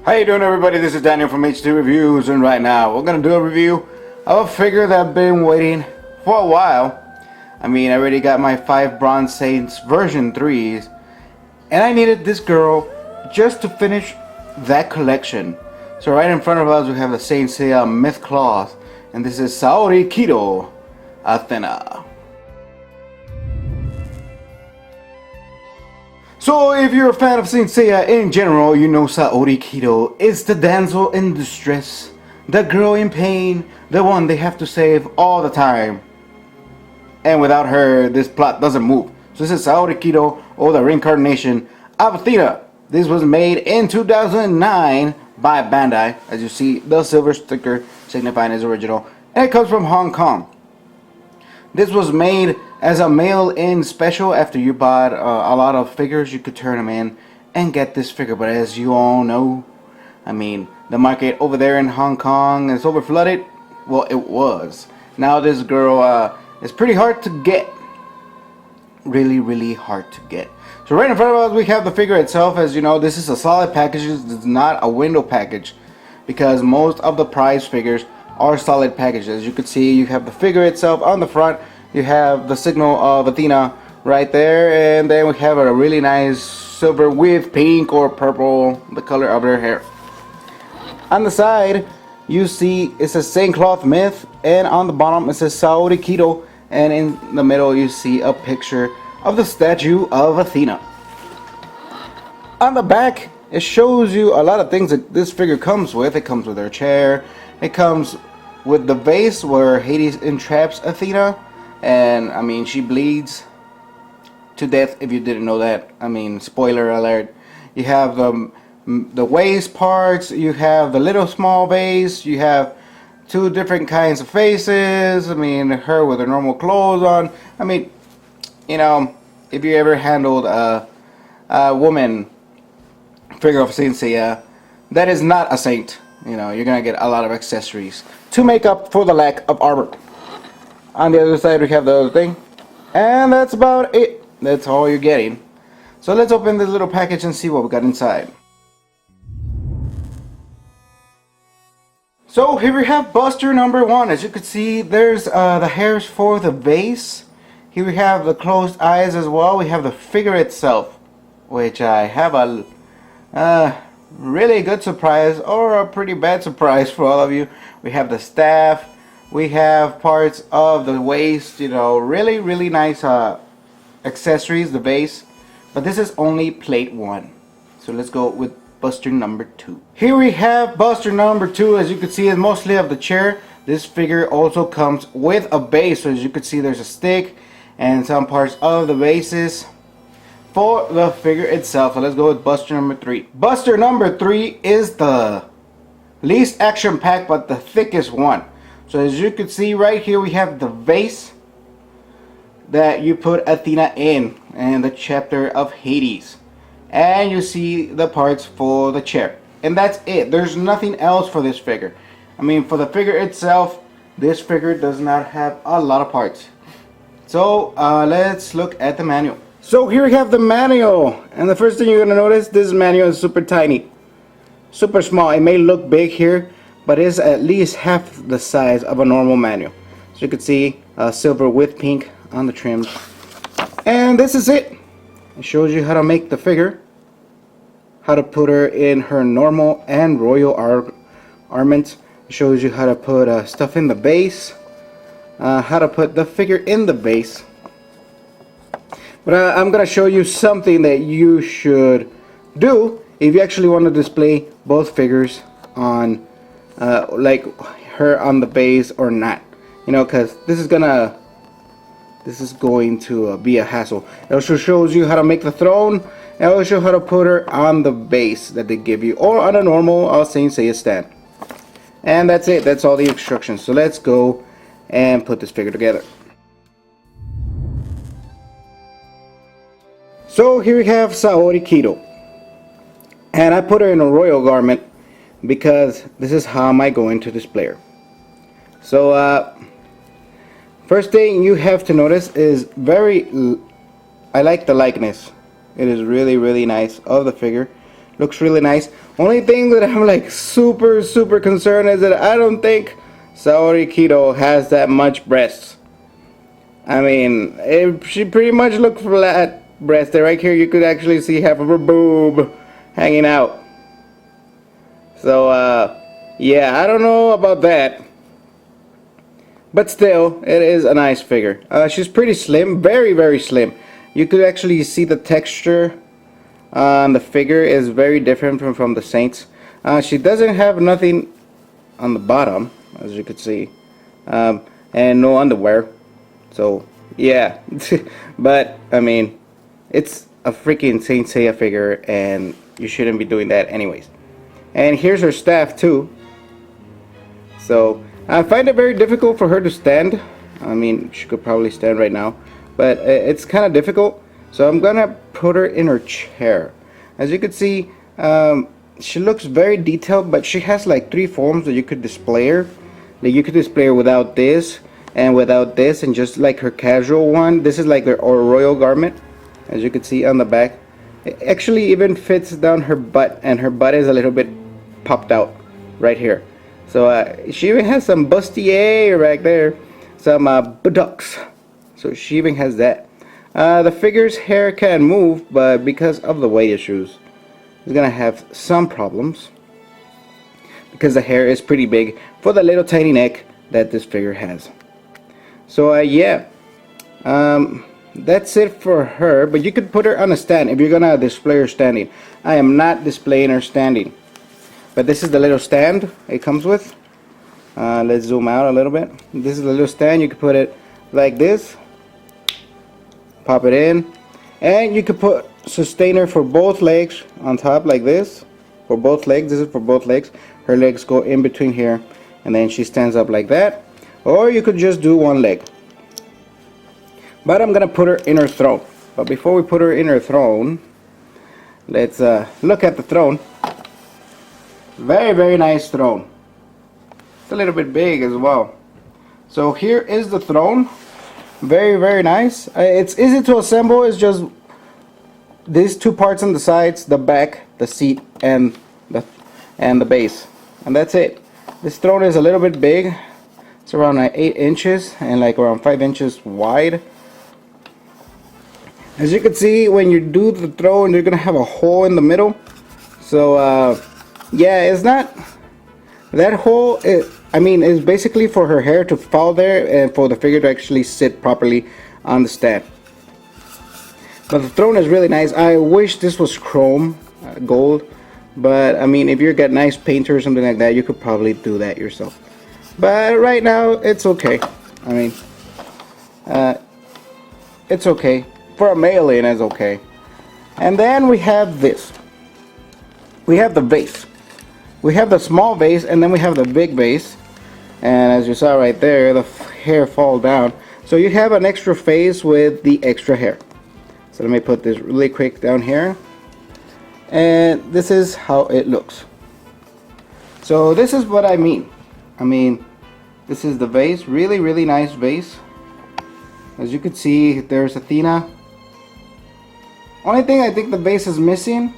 How you doing, everybody? This is Daniel from H2 Reviews, and right now we're gonna do a review of a figure that I've been waiting for a while. I mean, I already got my 5 Bronze Saints version 3s, and I needed this girl just to finish that collection. So right in front of us we have the Seiya Myth cloth, and this is Saori Kido, Athena. So if you're a fan of Saint Seiya in general, you know Saori Kido is the damsel in distress, the girl in pain, the one they have to save all the time. And without her, this plot doesn't move. So this is Saori Kido, or the reincarnation of Athena. This was made in 2009 by Bandai. As you see, the silver sticker signifying its original. And it comes from Hong Kong. This was made as a mail-in special. After you bought a lot of figures, you could turn them in and get this figure. But as you all know, I mean, the market over there in Hong Kong is over flooded. Well, it was. Now this girl is pretty hard to get. Really hard to get. So right in front of us we have the figure itself. As you know, this is a solid package. This is not a window package, because most of the prize figures are solid packages. As you can see, you have the figure itself on the front, you have the signal of Athena right there, and then we have a really nice silver with pink or purple, the color of her hair. On the side you see it says Seiya Cloth Myth, and on the bottom it says Saori Kido, and in the middle you see a picture of the statue of Athena. On the back it shows you a lot of things that this figure comes with. It comes with her chair, it comes with the vase where Hades entraps Athena, and I mean, she bleeds to death if you didn't know that. I mean, spoiler alert. You have the waist parts, you have the little small vase, you have 2 different kinds of faces. I mean, her with her normal clothes on. I mean, you know, if you ever handled a woman figure of Saint Seiya that is not a saint, you know, you're gonna get a lot of accessories to make up for the lack of armor. On the other side we have the other thing, and that's about it. That's all you're getting. So let's open this little package and see what we got inside. So here we have Buster number 1. As you can see, there's the hairs for the vase. Here we have the closed eyes as well. We have the figure itself, which I have a really good surprise, or a pretty bad surprise for all of you. We have the staff, we have parts of the waist, you know, really nice accessories, the vase. But this is only plate 1. So let's go with Buster number 2. Here we have Buster number 2. As you can see, it's mostly of the chair. This figure also comes with a base. So as you can see, there's a stick and some parts of the bases for the figure itself. So let's go with Buster number 3. Buster number 3 is the least action packed but the thickest one. So as you can see right here, we have the vase that you put Athena in, and the chapter of Hades, and you see the parts for the chair, and that's it. There's nothing else for this figure. I mean, for the figure itself, this figure does not have a lot of parts. So let's look at the manual. So here we have the manual, and the first thing you're gonna notice, this manual is super tiny, super small. It may look big here, but it's at least half the size of a normal manual. So you can see silver with pink on the trims, and this is it. It shows you how to make the figure, how to put her in her normal and royal armament. It shows you how to put stuff in the base, how to put the figure in the base. But I'm gonna show you something that you should do if you actually want to display both figures on like her on the base or not, you know, because this is going to be a hassle. It also shows you how to make the throne, and also how to put her on the base that they give you, or on a normal Saint Seiya stand. And that's it. That's all the instructions. So let's go and put this figure together. So here we have Saori Kido, and I put her in a royal garment because this is how am I going to display her. So first thing you have to notice is I like the likeness. It is really nice of the figure. Looks really nice. Only thing that I'm like super concerned is that I don't think Saori Kido has that much breasts. I mean, she pretty much looked flat breasted. Right here you could actually see half of her boob hanging out. So yeah, I don't know about that. But still, it is a nice figure. She's pretty slim, very slim. You could actually see the texture on the figure is very different from the Saints. She doesn't have nothing on the bottom, as you could see, and no underwear. So yeah, but I mean, it's a freaking Saint Seiya figure, and you shouldn't be doing that anyways. And here's her staff too. So I find it very difficult for her to stand. I mean, she could probably stand right now, but it's kind of difficult. So I'm gonna put her in her chair. As you can see, she looks very detailed, but she has like 3 forms that you could display her. That you could display her without this, and without this, and just like her casual one. This is like her royal garment, as you can see on the back. It actually even fits down her butt, and her butt is a little bit popped out right here. So she even has some bustier right there, some buttocks. So she even has that. The figure's hair can move, but because of the weight issues, it's gonna have some problems, because the hair is pretty big for the little tiny neck that this figure has. So yeah, that's it for her. But you could put her on a stand if you're gonna display her standing. I am not displaying her standing, but this is the little stand it comes with. Let's zoom out a little bit. This is the little stand. You could put it like this, pop it in, and you could put sustainer for both legs on top like this. For both legs. This is for both legs. Her legs go in between here, and then she stands up like that. Or you could just do one leg. But I'm gonna put her in her throne. But before we put her in her throne, let's look at the throne. Very nice throne. It's a little bit big as well. So here is the throne. Very nice. It's easy to assemble. It's just these 2 parts on the sides, the back, the seat, and the base, and that's it. This throne is a little bit big. It's around 8 inches and like around 5 inches wide. As you can see, when you do the throne, you're gonna have a hole in the middle. So yeah, it's not that hole. I mean, it's basically for her hair to fall there and for the figure to actually sit properly on the stand. But the throne is really nice. I wish this was chrome gold, but I mean, if you got nice painter or something like that, you could probably do that yourself. But right now, it's okay. I mean, it's okay. For a mail-in, it's okay. And then we have this. We have the vase. We have the small vase, and then we have the big vase. And as you saw right there, the hair fall down. So you have an extra vase with the extra hair. So let me put this really quick down here. And this is how it looks. So this is what I mean. I mean, this is the vase. Really nice vase. As you can see, there's Athena. Only thing I think the vase is missing,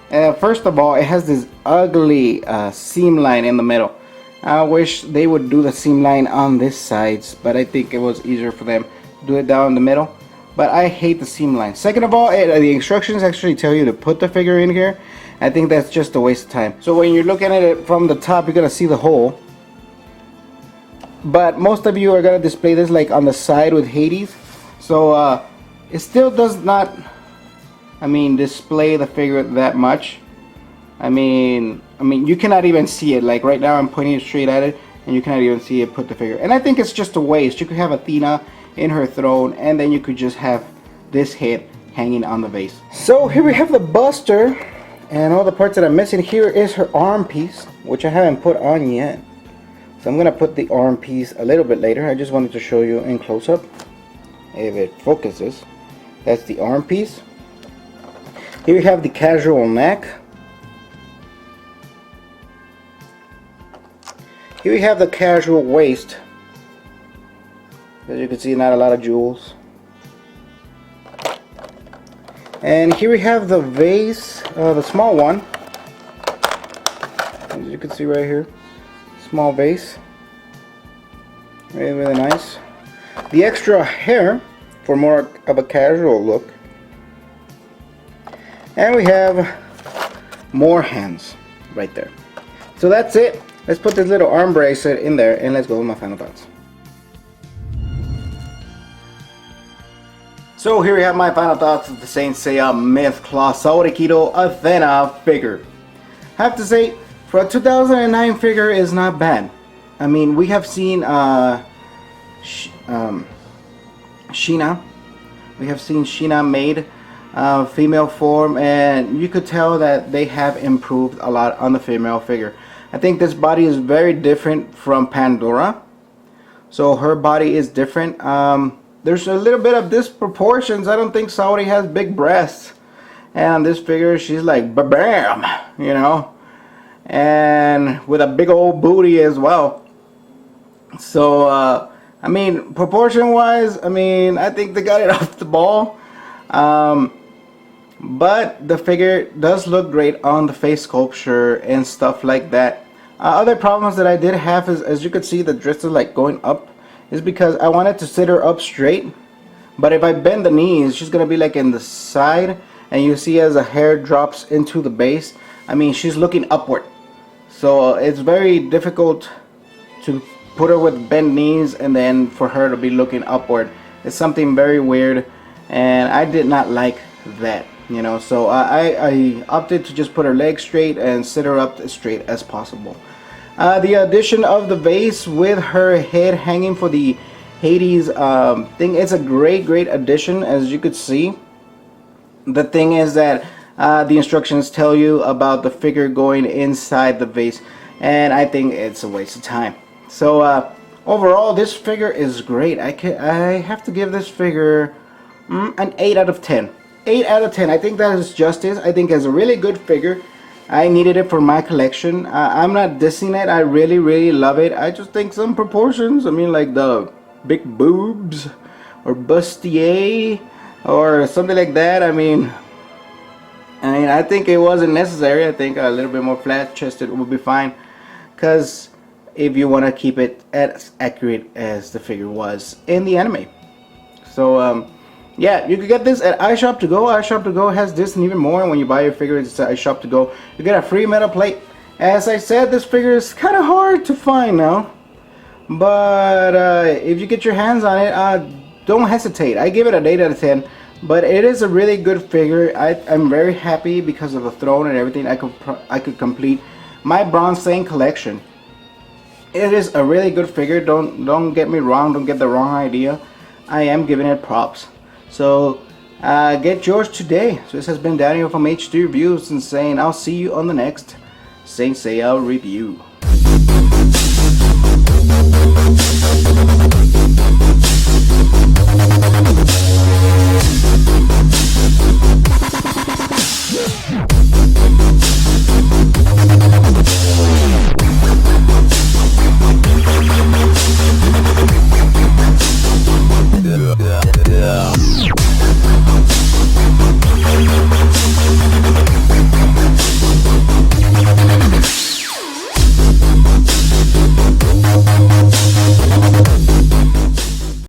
first of all, it has this ugly seam line in the middle. I wish they would do the seam line on this sides, but I think it was easier for them to do it down the middle. But I hate the seam line. Second of all, the instructions actually tell you to put the figure in here. I think that's just a waste of time. So when you're looking at it from the top, you're gonna see the hole. But most of you are gonna display this like on the side with Hades. So it still does not, I mean, display the figure that much. I mean, you cannot even see it. Like right now, I'm pointing straight at it, and you cannot even see it put the figure. And I think it's just a waste. You could have Athena in her throne, and then you could just have this head hanging on the vase. So here we have the buster, and all the parts that I'm missing. Here is her arm piece, which I haven't put on yet. So I'm gonna put the arm piece a little bit later. I just wanted to show you in close-up, if it focuses. That's the arm piece. Here we have the casual neck. Here we have the casual waist. As you can see, not a lot of jewels. And here we have the vase, the small one. As you can see right here, small vase. Really, really nice. The extra hair for more of a casual look. And we have more hands right there. So that's it. Let's put this little arm bracelet in there and let's go with my final thoughts. So here we have my final thoughts of the Saint Seiya Myth Claw Saori Kido Athena figure. I have to say, for a 2009 figure is not bad. I mean, we have seen Sheena. We have seen Sheena made female form, and you could tell that they have improved a lot on the female figure. I think this body is very different from Pandora. So her body is different. There's a little bit of disproportions. I don't think Saori has big breasts. And on this figure, she's like bam, you know, and with a big old booty as well. So I mean, proportion wise, I mean, I think they got it off the ball. But the figure does look great on the face sculpture and stuff like that. Other problems that I did have is, as you could see, the dress is like going up, is because I wanted to sit her up straight. But if I bend the knees, she's gonna be like in the side, and you see as the hair drops into the base, I mean, she's looking upward. So it's very difficult to put her with bent knees and then for her to be looking upward. It's something very weird, and I did not like that, you know. So I opted to just put her legs straight and sit her up as straight as possible. The addition of the vase with her head hanging for the Hades thing, it's a great addition. As you could see, the thing is that the instructions tell you about the figure going inside the vase, and I think it's a waste of time. So overall, this figure is great. I have to give this figure an 8 out of 10. 8 out of 10. I think that is justice. I think it's a really good figure. I needed it for my collection. I'm not dissing it. I really love it. I just think some proportions, I mean, like the big boobs or bustier or something like that, I mean, I think it wasn't necessary. I think a little bit more flat chested would be fine, because if you want to keep it as accurate as the figure was in the anime. So yeah, you can get this at iShop2Go. iShop2Go has this and even more. When you buy your figure, it's at iShop2Go. You get a free metal plate. As I said, this figure is kind of hard to find now, but if you get your hands on it, don't hesitate. I give it an 8 out of 10, but it is a really good figure. I'm very happy because of the throne and everything. I could complete my Bronze Saint collection. It is a really good figure. Don't get me wrong. Don't get the wrong idea. I am giving it props. So get yours today. So this has been Daniel from HD Reviews, and saying I'll see you on the next Saint Seiya review.